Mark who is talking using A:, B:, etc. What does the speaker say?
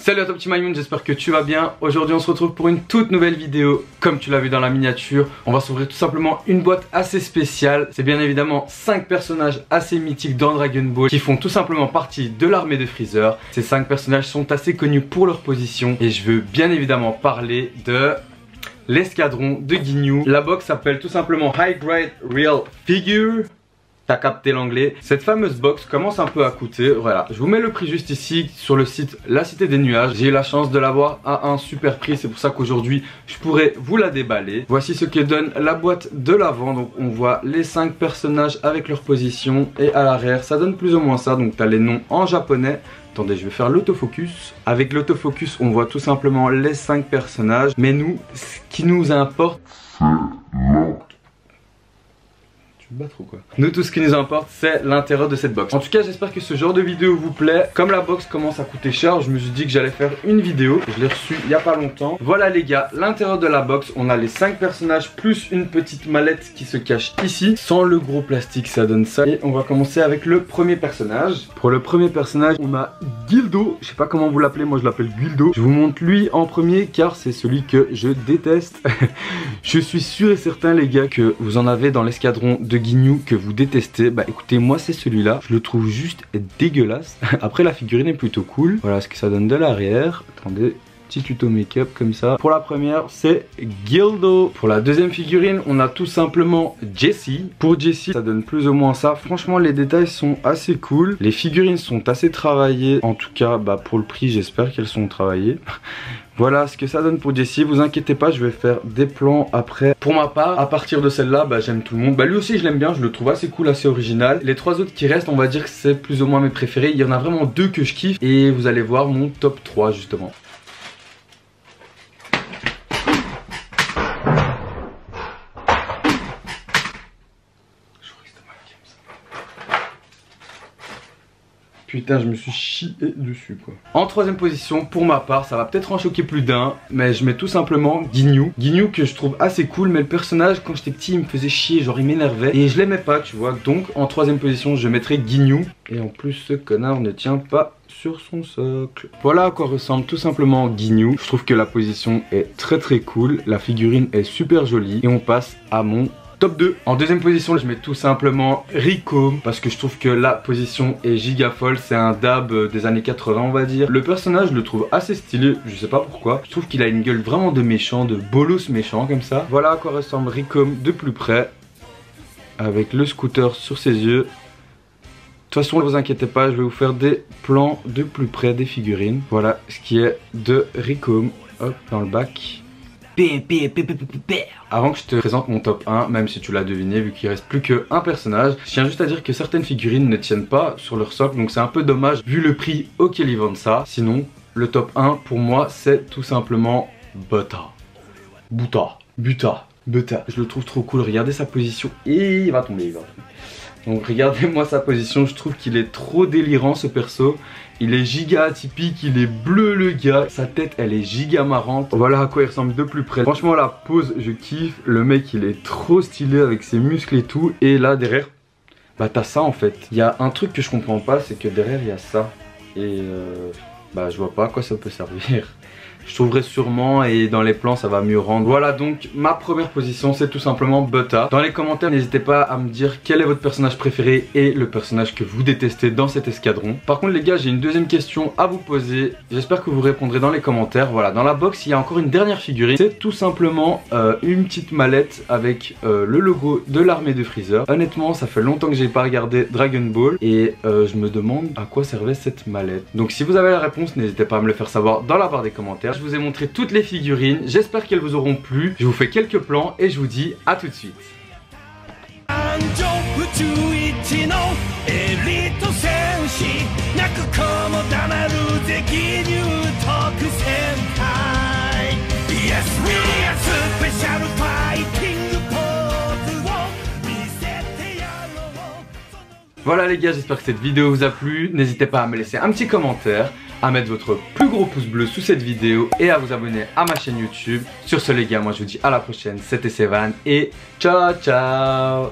A: Salut à toi petit Maïmoun, j'espère que tu vas bien. Aujourd'hui on se retrouve pour une toute nouvelle vidéo. Comme tu l'as vu dans la miniature, on va s'ouvrir tout simplement une boîte assez spéciale. C'est bien évidemment 5 personnages assez mythiques dans Dragon Ball qui font tout simplement partie de l'armée de Freezer. Ces 5 personnages sont assez connus pour leur position et je veux bien évidemment parler de l'escadron de Ginyu. La box s'appelle tout simplement High Grade Real Figure. T'as capté l'anglais. Cette fameuse box commence un peu à coûter. Voilà, je vous mets le prix juste ici sur le site La Cité des Nuages. J'ai eu la chance de l'avoir à un super prix. C'est pour ça qu'aujourd'hui je pourrais vous la déballer. Voici ce que donne la boîte de l'avant. Donc on voit les 5 personnages avec leur position. Et à l'arrière ça donne plus ou moins ça. Donc t'as les noms en japonais. Attendez, je vais faire l'autofocus. Avec l'autofocus on voit tout simplement les 5 personnages. Mais nous, ce qui nous importe, battre ou quoi? Nous, tout ce qui nous importe c'est l'intérieur de cette box. En tout cas j'espère que ce genre de vidéo vous plaît. Comme la box commence à coûter cher, je me suis dit que j'allais faire une vidéo. Je l'ai reçue il y a pas longtemps. Voilà les gars, l'intérieur de la box, on a les 5 personnages plus une petite mallette qui se cache ici. Sans le gros plastique ça donne ça. Et on va commencer avec le premier personnage. Pour le premier personnage on a Gildo. Je sais pas comment vous l'appelez, moi je l'appelle Gildo. Je vous montre lui en premier car c'est celui que je déteste. Je suis sûr et certain les gars que vous en avez dans l'escadron de Ginyu que vous détestez. Bah écoutez, moi c'est celui-là. Je le trouve juste dégueulasse. Après la figurine est plutôt cool. Voilà ce que ça donne de l'arrière. Attendez, petit tuto make-up comme ça. Pour la première c'est Gildo. Pour la deuxième figurine on a tout simplement Jessie. Pour Jessie ça donne plus ou moins ça. Franchement les détails sont assez cool. Les figurines sont assez travaillées. En tout cas bah pour le prix j'espère qu'elles sont travaillées. Voilà ce que ça donne pour Jessie, vous inquiétez pas, je vais faire des plans après. Pour ma part, à partir de celle-là, bah, j'aime tout le monde. Bah, lui aussi je l'aime bien, je le trouve assez cool, assez original. Les 3 autres qui restent, on va dire que c'est plus ou moins mes préférés. Il y en a vraiment 2 que je kiffe et vous allez voir mon top 3 justement. Putain, je me suis chié dessus quoi. En troisième position, pour ma part, ça va peut-être en choquer plus d'un, mais je mets tout simplement Ginyu. Ginyu que je trouve assez cool, mais le personnage quand j'étais petit il me faisait chier, genre il m'énervait et je l'aimais pas, tu vois. Donc en troisième position, je mettrai Ginyu. Et en plus, ce connard ne tient pas sur son socle. Voilà à quoi ressemble tout simplement Ginyu. Je trouve que la position est très cool, la figurine est super jolie et on passe à mon top 2. En deuxième position je mets tout simplement Rico parce que je trouve que la position est giga folle. C'est un dab des années 80 on va dire. Le personnage je le trouve assez stylé, je sais pas pourquoi. Je trouve qu'il a une gueule vraiment de méchant, de bolos méchant comme ça. Voilà à quoi ressemble Rico de plus près. Avec le scooter sur ses yeux. De toute façon ne vous inquiétez pas, je vais vous faire des plans de plus près des figurines. Voilà ce qui est de Rico. Hop dans le bac. Avant que je te présente mon top 1, même si tu l'as deviné vu qu'il reste plus qu'un personnage, je tiens juste à dire que certaines figurines ne tiennent pas sur leur socle, donc c'est un peu dommage vu le prix auquel ils vendent ça. Sinon le top 1 pour moi c'est tout simplement Buta. Je le trouve trop cool, regardez sa position et il va tomber, Donc regardez-moi sa position, je trouve qu'il est trop délirant ce perso. Il est giga atypique, il est bleu le gars. Sa tête elle est giga marrante. Voilà à quoi il ressemble de plus près. Franchement la pose je kiffe. Le mec il est trop stylé avec ses muscles et tout. Et là derrière, bah t'as ça en fait. Il y a un truc que je comprends pas, c'est que derrière il y a ça. Et bah je vois pas à quoi ça peut servir. Je trouverai sûrement et dans les plans ça va mieux rendre. Voilà donc ma première position c'est tout simplement Buta. Dans les commentaires n'hésitez pas à me dire quel est votre personnage préféré et le personnage que vous détestez dans cet escadron. Par contre les gars j'ai une deuxième question à vous poser. J'espère que vous répondrez dans les commentaires. Voilà, dans la box il y a encore une dernière figurine. C'est tout simplement une petite mallette avec le logo de l'armée de Freezer. Honnêtement ça fait longtemps que j'ai pas regardé Dragon Ball et je me demande à quoi servait cette mallette. Donc si vous avez la réponse n'hésitez pas à me le faire savoir dans la barre des commentaires. Je vous ai montré toutes les figurines, j'espère qu'elles vous auront plu. Je vous fais quelques plans et je vous dis à tout de suite. Voilà les gars, j'espère que cette vidéo vous a plu. N'hésitez pas à me laisser un petit commentaire, à mettre votre plus gros pouce bleu sous cette vidéo et à vous abonner à ma chaîne YouTube. Sur ce les gars, moi je vous dis à la prochaine, c'était Sevan et ciao ciao.